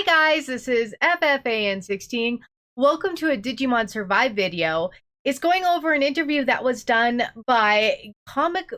Hi guys, this is FFAN16. Welcome to a Digimon Survive video. It's going over an interview that was done by Comic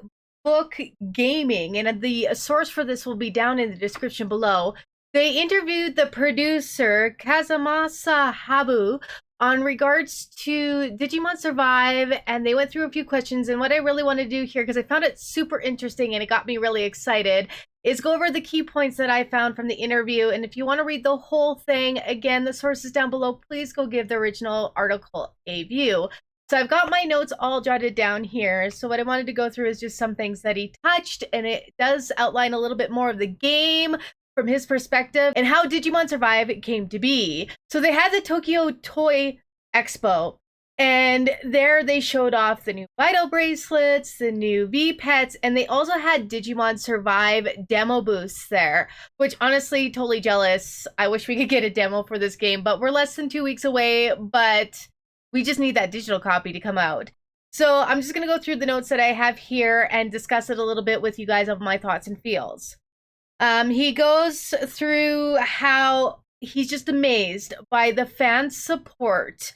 Book Gaming, and the source for this will be down in the description below. They interviewed the producer, Kazumasa Habu, on regards to Digimon Survive, and they went through a few questions. And what I really want to do here, because I found it super interesting and it got me really excited, is go over the key points that I found from the interview. And if you want to read the whole thing, again, the source is down below. Please go give the original article a view. So I've got my notes all jotted down here. So what I wanted to go through is just some things that he touched, and it does outline a little bit more of the game from his perspective and how Digimon Survive came to be. So they had the Tokyo Toy Expo, and there they showed off the new Vital bracelets, the new V-Pets, and they also had Digimon Survive demo booths there, which honestly, totally jealous. I wish we could get a demo for this game, but we're less than 2 weeks away, but we just need that digital copy to come out. So I'm just going to go through the notes that I have here and discuss it a little bit with you guys of my thoughts and feels. He goes through how he's just amazed by the fan support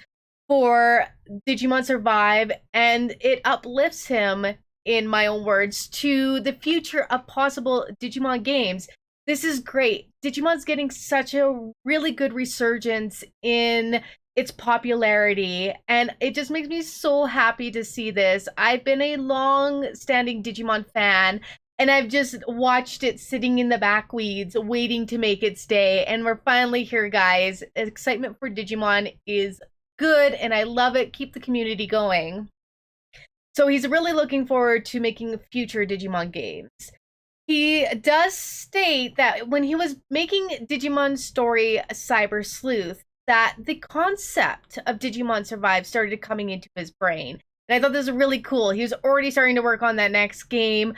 for Digimon Survive, and it uplifts him, in my own words, to the future of possible Digimon games. This is great. Digimon's getting such a really good resurgence in its popularity, and it just makes me so happy to see this. I've been a long-standing Digimon fan, and I've just watched it sitting in the back weeds, waiting to make its day. And we're finally here, guys. Excitement for Digimon is good, and I love it. Keep the community going. So he's really looking forward to making future Digimon games. He does state that when he was making Digimon Story Cyber Sleuth, that the concept of Digimon Survive started coming into his brain. And I thought this was really cool. He was already starting to work on that next game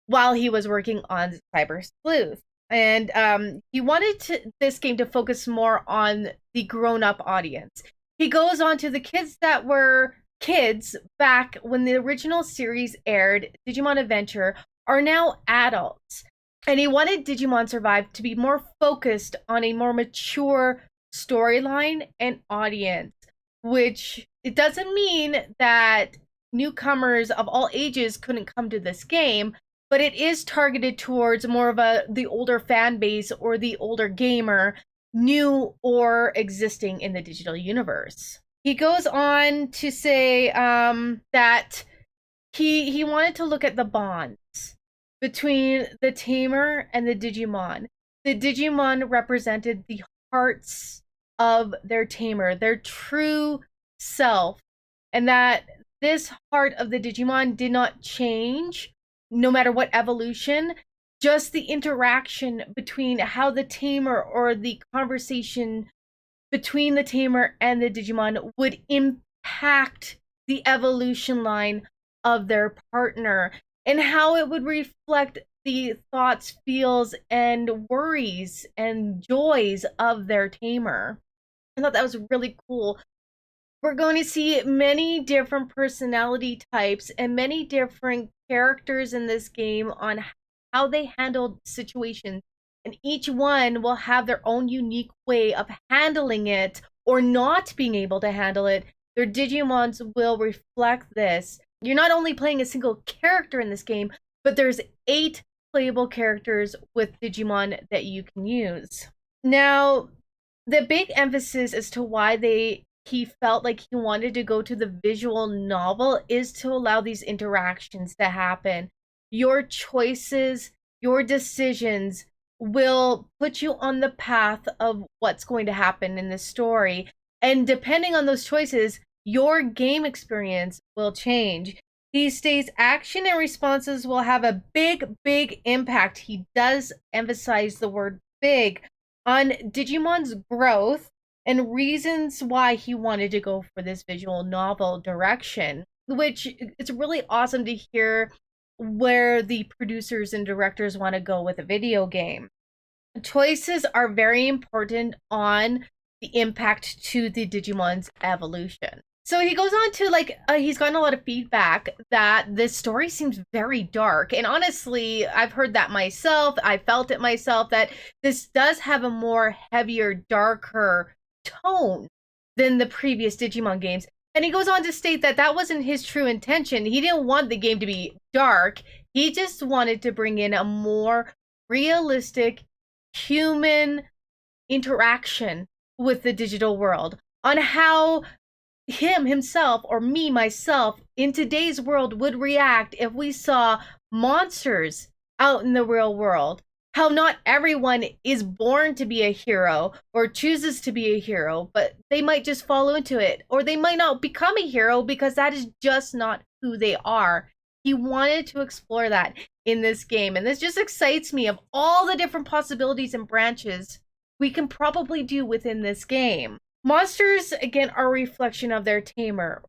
while he was working on Cyber Sleuth. And he wanted this game to focus more on the grown-up audience. He goes on to the kids that were kids back when the original series aired, Digimon Adventure, are now adults. And he wanted Digimon Survive to be more focused on a more mature storyline and audience, which it doesn't mean that newcomers of all ages couldn't come to this game, but it is targeted towards more of the older fan base or the older gamer, new or existing in the digital universe. He goes on to say that he wanted to look at the bonds between the tamer and the Digimon. The Digimon represented the hearts of their tamer, their true self, and that this heart of the Digimon did not change no matter what evolution. Just the interaction between how the tamer, or the conversation between the tamer and the Digimon, would impact the evolution line of their partner, and how it would reflect the thoughts, feels, and worries and joys of their tamer. I thought that was really cool. We're going to see many different personality types and many different characters in this game on how they handled situations, and each one will have their own unique way of handling it or not being able to handle it. Their Digimons will reflect this. You're not only playing a single character in this game, but there's 8 playable characters with Digimon that you can use. Now, the big emphasis as to why he felt like he wanted to go to the visual novel is to allow these interactions to happen. Your choices, your decisions will put you on the path of what's going to happen in this story. And depending on those choices, your game experience will change. He states action and responses will have a big impact. He does emphasize the word big on Digimon's growth and reasons why he wanted to go for this visual novel direction, which it's really awesome to hear where the producers and directors want to go with a video game. Choices are very important on the impact to the Digimon's evolution. So he goes on to like he's gotten a lot of feedback that this story seems very dark, and honestly I've heard that myself. I felt it myself that this does have a more heavier, darker tone than the previous Digimon games. And he goes on to state that that wasn't his true intention. He didn't want the game to be dark. He just wanted to bring in a more realistic human interaction with the digital world, on how himself or me myself in today's world would react if we saw monsters out in the real world. How not everyone is born to be a hero or chooses to be a hero, but they might just fall into it, or they might not become a hero because that is just not who they are. He wanted to explore that in this game, and this just excites me of all the different possibilities and branches we can probably do within this game. Monsters, again, are a reflection of their tamer.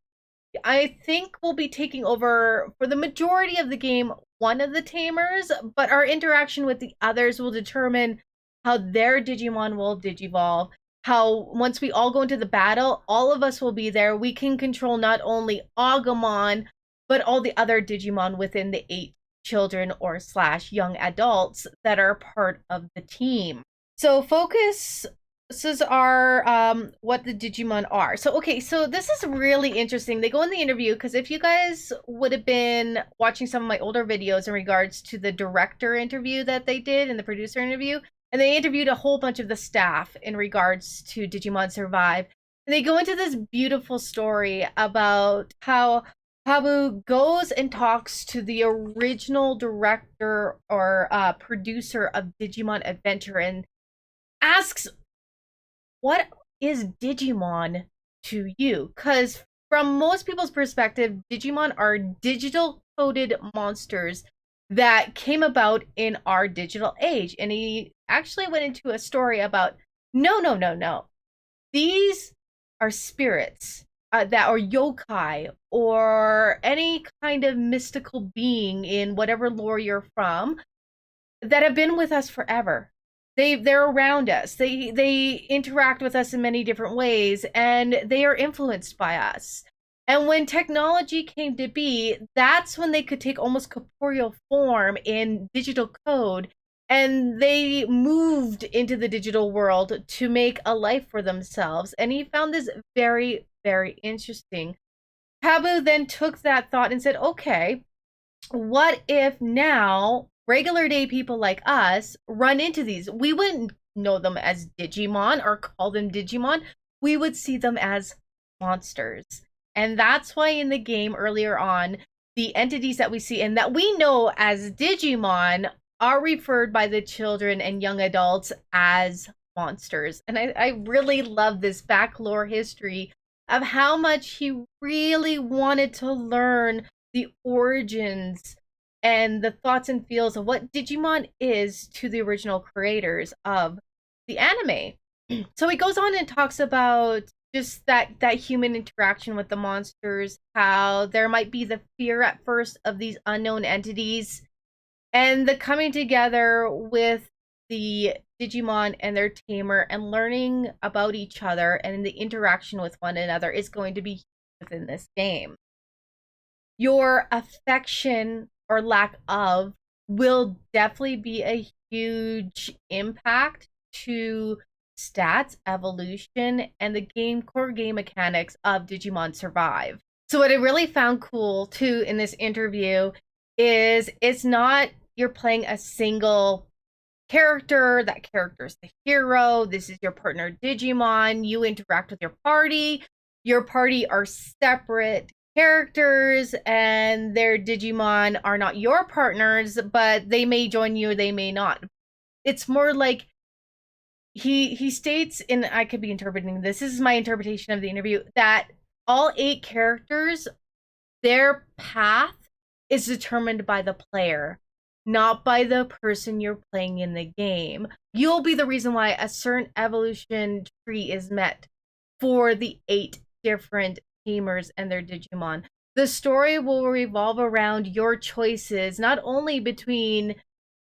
I think we'll be taking over for the majority of the game one of the tamers, but our interaction with the others will determine how their Digimon will digivolve. How once we all go into the battle, all of us will be there. We can control not only Agumon, but all the other Digimon within the 8 children or slash young adults that are part of the team. So focuses are what the Digimon are. So okay, so this is really interesting. They go in the interview because if you guys would have been watching some of my older videos in regards to the director interview that they did and the producer interview, and they interviewed a whole bunch of the staff in regards to Digimon Survive. And they go into this beautiful story about how Habu goes and talks to the original director or producer of Digimon Adventure and asks, what is Digimon to you? Because from most people's perspective, Digimon are digital coded monsters that came about in our digital age. And he actually went into a story about no, no, no, no. These are spirits that are yokai or any kind of mystical being in whatever lore you're from that have been with us forever. They're around us. They interact with us in many different ways, and they are influenced by us. And when technology came to be, that's when they could take almost corporeal form in digital code, and they moved into the digital world to make a life for themselves. And he found this very, very interesting. Habu then took that thought and said, okay, what if now regular day people like us run into these? We wouldn't know them as Digimon or call them Digimon. We would see them as monsters. And that's why in the game earlier on, the entities that we see and that we know as Digimon are referred by the children and young adults as monsters. And I really love this back lore history of how much he really wanted to learn the origins and the thoughts and feels of what Digimon is to the original creators of the anime. So he goes on and talks about just that human interaction with the monsters, how there might be the fear at first of these unknown entities, and the coming together with the Digimon and their tamer and learning about each other and the interaction with one another is going to be within this game. Your affection or lack of will definitely be a huge impact to stats, evolution, and the core game mechanics of Digimon Survive. So what I really found cool too in this interview is it's not you're playing a single character, that character is the hero, this is your partner Digimon, you interact with your party are separate characters, and their Digimon are not your partners, but they may join you, they may not. It's more like he states, and I could be interpreting this is my interpretation of the interview, that all 8 characters, their path is determined by the player, not by the person you're playing in the game. You'll be the reason why a certain evolution tree is met for the 8 different tamers and their Digimon. The story will revolve around your choices, not only between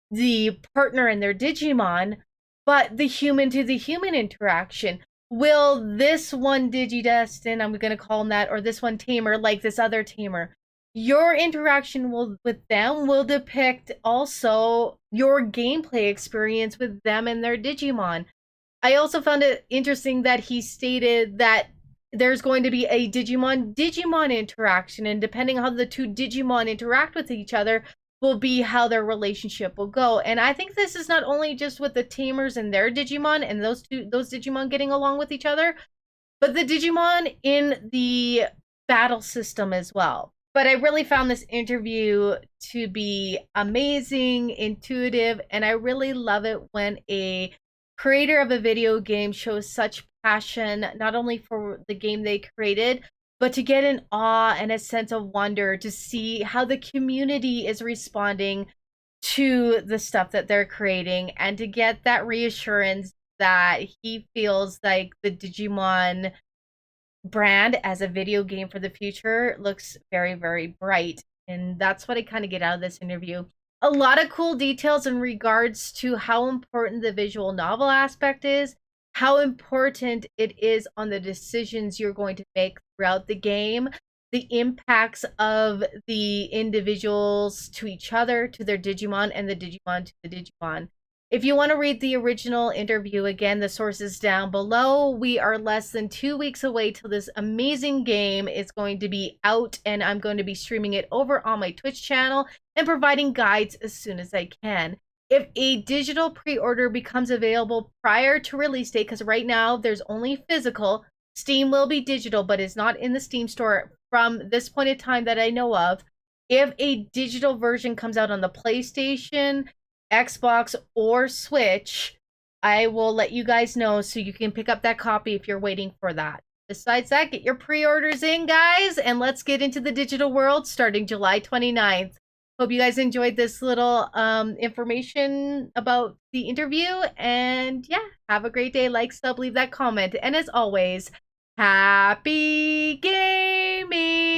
the partner and their Digimon, but the human to the human interaction. will this one Digidestin, I'm gonna call him that, or this one tamer like this other tamer? Your interaction with them will depict also your gameplay experience with them and their Digimon. I also found it interesting that he stated that there's going to be a Digimon interaction, and depending on how the two Digimon interact with each other, will be how their relationship will go. And I think this is not only just with the tamers and their Digimon and those Digimon getting along with each other, but the Digimon in the battle system as well. But I really found this interview to be amazing, intuitive, and I really love it when a creator of a video game shows such passion, not only for the game they created, but to get an awe and a sense of wonder to see how the community is responding to the stuff that they're creating, and to get that reassurance that he feels like the Digimon brand as a video game for the future looks very, very bright. And that's what I kind of get out of this interview. A lot of cool details in regards to how important the visual novel aspect is, how important it is on the decisions you're going to make throughout the game, the impacts of the individuals to each other, to their Digimon, and the Digimon to the Digimon. If you want to read the original interview, again, the source is down below. We are less than 2 weeks away till this amazing game is going to be out, and I'm going to be streaming it over on my Twitch channel and providing guides as soon as I can. If a digital pre-order becomes available prior to release date, because right now there's only physical, Steam will be digital, but is not in the Steam store from this point in time that I know of. If a digital version comes out on the PlayStation, Xbox, or Switch, I will let you guys know so you can pick up that copy if you're waiting for that. Besides that, get your pre-orders in, guys, and let's get into the digital world starting July 29th. Hope you guys enjoyed this little information about the interview, and yeah, have a great day. Like, sub, leave that comment, and as always, happy gaming!